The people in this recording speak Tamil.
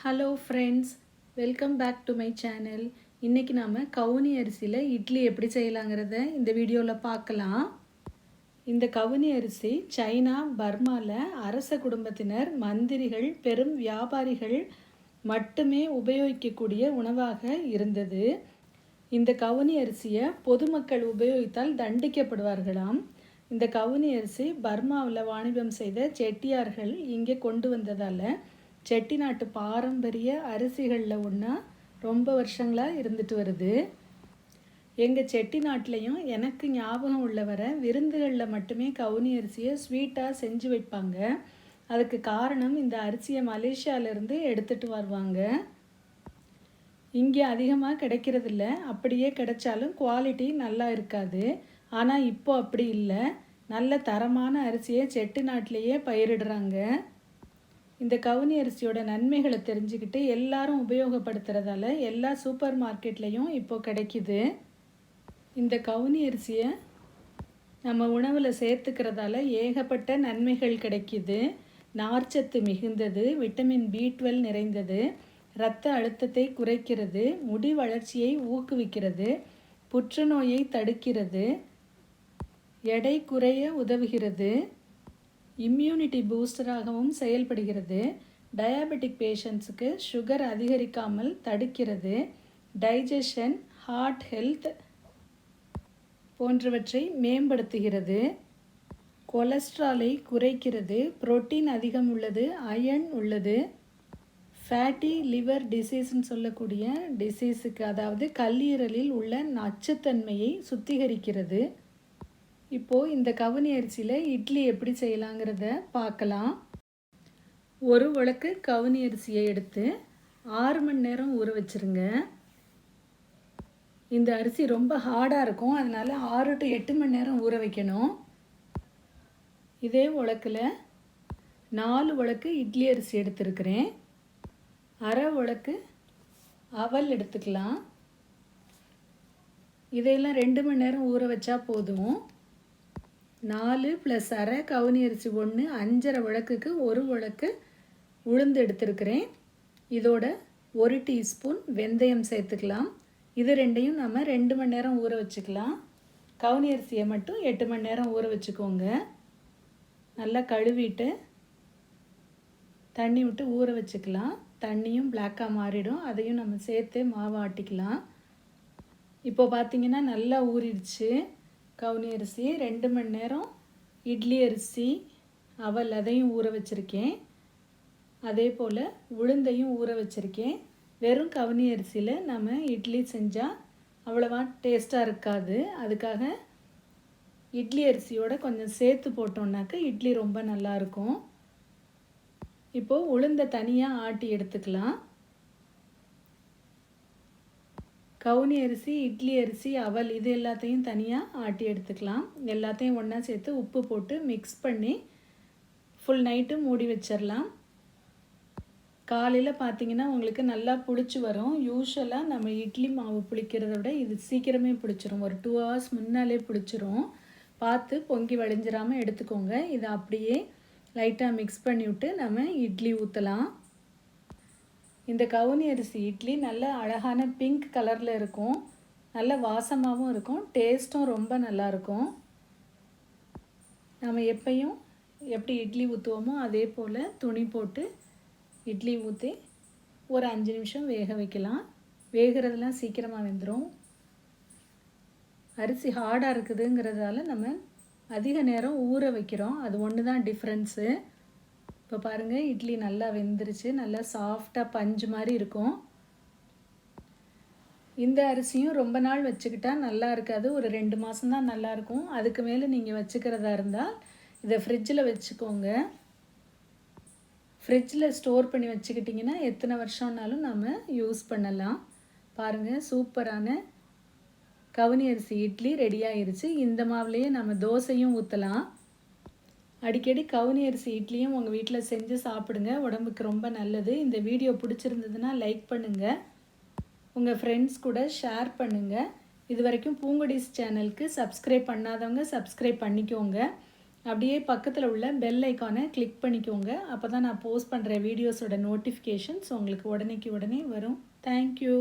Hello friends, welcome back to my channel. இன்றைக்கி நாம் கவுனி அரிசியில் இட்லி எப்படி செய்யலாங்கிறத இந்த வீடியோவில் பார்க்கலாம். இந்த கவுனி அரிசி சைனா, பர்மாவில் அரச குடும்பத்தினர், மந்திரிகள், பெரும் வியாபாரிகள் மட்டுமே உபயோகிக்கக்கூடிய உணவாக இருந்தது. இந்த கவுனி அரிசியை பொதுமக்கள் உபயோகித்தால் தண்டிக்கப்படுவார்களாம். இந்த கவுனி அரிசி பர்மாவில் வாணிபம் செய்த செட்டியார்கள் இங்கே கொண்டு வந்ததால் செட்டிநாட்டு பாரம்பரிய அரிசிகளில் ஒன்றா ரொம்ப வருஷங்களாக இருந்துட்டு வருது. எங்கள் செட்டிநாட்டிலையும் எனக்கு ஞாபகம் உள்ள வர விருந்துகளில் மட்டுமே கவுனி அரிசியை ஸ்வீட்டாக செஞ்சு வைப்பாங்க. அதுக்கு காரணம் இந்த அரிசியை மலேசியாவிலேருந்து எடுத்துகிட்டு வருவாங்க. இங்கே அதிகமாக கிடைக்கிறதில்ல, அப்படியே கிடைச்சாலும் குவாலிட்டி நல்லா இருக்காது. ஆனால் இப்போ அப்படி இல்லை, நல்ல தரமான அரிசியை செட்டிநாட்டிலேயே பயிரிடுறாங்க. இந்த கவுனி அரிசியோட நன்மைகளை தெரிஞ்சுக்கிட்டு எல்லாரும் உபயோகப்படுத்துகிறதால எல்லா சூப்பர் மார்க்கெட்லேயும் இப்போது கிடைக்கிது. இந்த கவுனி அரிசியை நம்ம உணவில் சேர்த்துக்கிறதால ஏகப்பட்ட நன்மைகள் கிடைக்கிது. நார்ச்சத்து மிகுந்தது, விட்டமின் B12 நிறைந்தது, இரத்த அழுத்தத்தை குறைக்கிறது, முடி வளர்ச்சியை ஊக்குவிக்கிறது, புற்றுநோயை தடுக்கிறது, எடை குறைய உதவுகிறது, இம்யூனிட்டி பூஸ்டராகவும் செயல்படுகிறது, டயாபெட்டிக் பேஷண்ட்ஸுக்கு சுகர் அதிகரிக்காமல் தடுக்கிறது, டைஜஷன், ஹார்ட் ஹெல்த் போன்றவற்றை மேம்படுத்துகிறது, கொலஸ்ட்ராலை குறைக்கிறது, புரோட்டீன் அதிகம் உள்ளது, அயர்ன் உள்ளது, ஃபேட்டி லிவர் டிசீஸ்ன்னு சொல்லக்கூடிய டிசீஸுக்கு, அதாவது கல்லீரலில் உள்ள நச்சுத்தன்மையை சுத்திகரிக்கிறது. இப்போது இந்த கவுனி அரிசியில் இட்லி எப்படி செய்யலாங்கிறத பார்க்கலாம். ஒரு உலக்கு கவுனி அரிசியை எடுத்து 6 மணி நேரம் ஊற வச்சுருங்க. இந்த அரிசி ரொம்ப ஹார்டாக இருக்கும், அதனால் 6 to 8 மணி நேரம் ஊற வைக்கணும். இதே உலக்கில் 4 உலக்கு இட்லி அரிசி எடுத்துருக்கிறேன். அரை உலக்கு அவல் எடுத்துக்கலாம். இதையெல்லாம் 2 மணி நேரம் ஊற வச்சா போதும். 4 + அரை கவுனி அரிசி 1, 5.5 உலக்குக்கு 1 உலக்கு உளுந்து எடுத்துருக்கிறேன். இதோட 1 டீஸ்பூன் வெந்தயம் சேர்த்துக்கலாம். இது ரெண்டையும் நம்ம 2 மணி நேரம் ஊற வச்சுக்கலாம். கவுனி அரிசியை மட்டும் 8 மணி நேரம் ஊற வச்சுக்கோங்க. நல்லா கழுவிட்டு தண்ணி விட்டு ஊற வச்சுக்கலாம். தண்ணியும் பிளாக்காக மாறிடும், அதையும் நம்ம சேர்த்து மாவு ஆட்டிக்கலாம். இப்போ பார்த்திங்கன்னா நல்லா ஊறிடுச்சு கவுனி அரிசி. 2 மணி நேரம் இட்லி அரிசி, அவல் அதையும் ஊற வச்சுருக்கேன். அதே போல் உளுந்தையும் ஊற வச்சுருக்கேன். வெறும் கவுனி அரிசியில் நம்ம இட்லி செஞ்சால் அவ்வளோவா டேஸ்ட்டாக இருக்காது. அதுக்காக இட்லி அரிசியோட கொஞ்சம் சேர்த்து போட்டோம்னாக்க இட்லி ரொம்ப நல்லாயிருக்கும். இப்போது உளுந்தை தனியாக ஆட்டி எடுத்துக்கலாம். கவுனி அரிசி, இட்லி அரிசி, அவல் இது எல்லாத்தையும் தனியாக ஆட்டி எடுத்துக்கலாம். எல்லாத்தையும் ஒன்றா சேர்த்து உப்பு போட்டு மிக்ஸ் பண்ணி ஃபுல் நைட்டு மூடி வச்சிடலாம். காலையில் பார்த்திங்கன்னா உங்களுக்கு நல்லா புளிச்சு வரும். யூஸ்வலாக நம்ம இட்லி மாவு புளிக்கிறத விட இது சீக்கிரமே புளிச்சிரும். ஒரு 2 hours முன்னாலே புளிச்சிரும். பார்த்து பொங்கி வழிஞ்சிராமல் எடுத்துக்கோங்க. இதை அப்படியே லைட்டாக மிக்ஸ் பண்ணிவிட்டு நம்ம இட்லி ஊற்றலாம். இந்த கவுனி அரிசி இட்லி நல்ல அழகான பிங்க் கலரில் இருக்கும், நல்ல வாசமாகவும் இருக்கும், டேஸ்ட்டும் ரொம்ப நல்லாயிருக்கும். நம்ம எப்பையும் எப்படி இட்லி ஊற்றுவோமோ அதே போல் துணி போட்டு இட்லி ஊற்றி ஒரு 5 நிமிஷம் வேக வைக்கலாம். வேகிறதுலாம் சீக்கிரமாக வெந்துடும். அரிசி ஹார்டாக இருக்குதுங்கிறதால நம்ம அதிக நேரம் ஊற வைக்கிறோம், அது ஒன்று தான் டிஃப்ரென்ஸு. இப்போ பாருங்கள், இட்லி நல்லா வெந்துருச்சு, நல்லா சாஃப்டாக பஞ்சு மாதிரி இருக்கும். இந்த அரிசியும் ரொம்ப நாள் வச்சுக்கிட்டா நல்லா இருக்காது, ஒரு 2 மாதம் தான் நல்லாயிருக்கும். அதுக்கு மேலே நீங்கள் வச்சுக்கிறதா இருந்தால் இதை ஃப்ரிட்ஜில் வச்சுக்கோங்க. ஃப்ரிட்ஜில் ஸ்டோர் பண்ணி வச்சுக்கிட்டிங்கன்னா எத்தனை வருஷம்னாலும் நம்ம யூஸ் பண்ணலாம். பாருங்கள், சூப்பரான கவுனி அரிசி இட்லி ரெடி ஆகிருச்சு. இந்த மாவுலேயே நம்ம தோசையும் ஊற்றலாம். அடிக்கடி கவுனி அரிசி இட்லியும் உங்கள் வீட்டில் செஞ்சு சாப்பிடுங்க, உடம்புக்கு ரொம்ப நல்லது. இந்த வீடியோ பிடிச்சிருந்ததுன்னா லைக் பண்ணுங்கள், உங்கள் ஃப்ரெண்ட்ஸ் கூட ஷேர் பண்ணுங்கள். இது வரைக்கும் பூங்கொடிஸ் சேனலுக்கு சப்ஸ்கிரைப் பண்ணாதவங்க சப்ஸ்கிரைப் பண்ணிக்கோங்க. அப்படியே பக்கத்தில் உள்ள பெல் ஐக்கானை கிளிக் பண்ணிக்கோங்க. அப்போ தான் நான் போஸ்ட் பண்ணுற வீடியோஸோட நோட்டிஃபிகேஷன்ஸ் உங்களுக்கு உடனே வரும். தேங்க்யூ.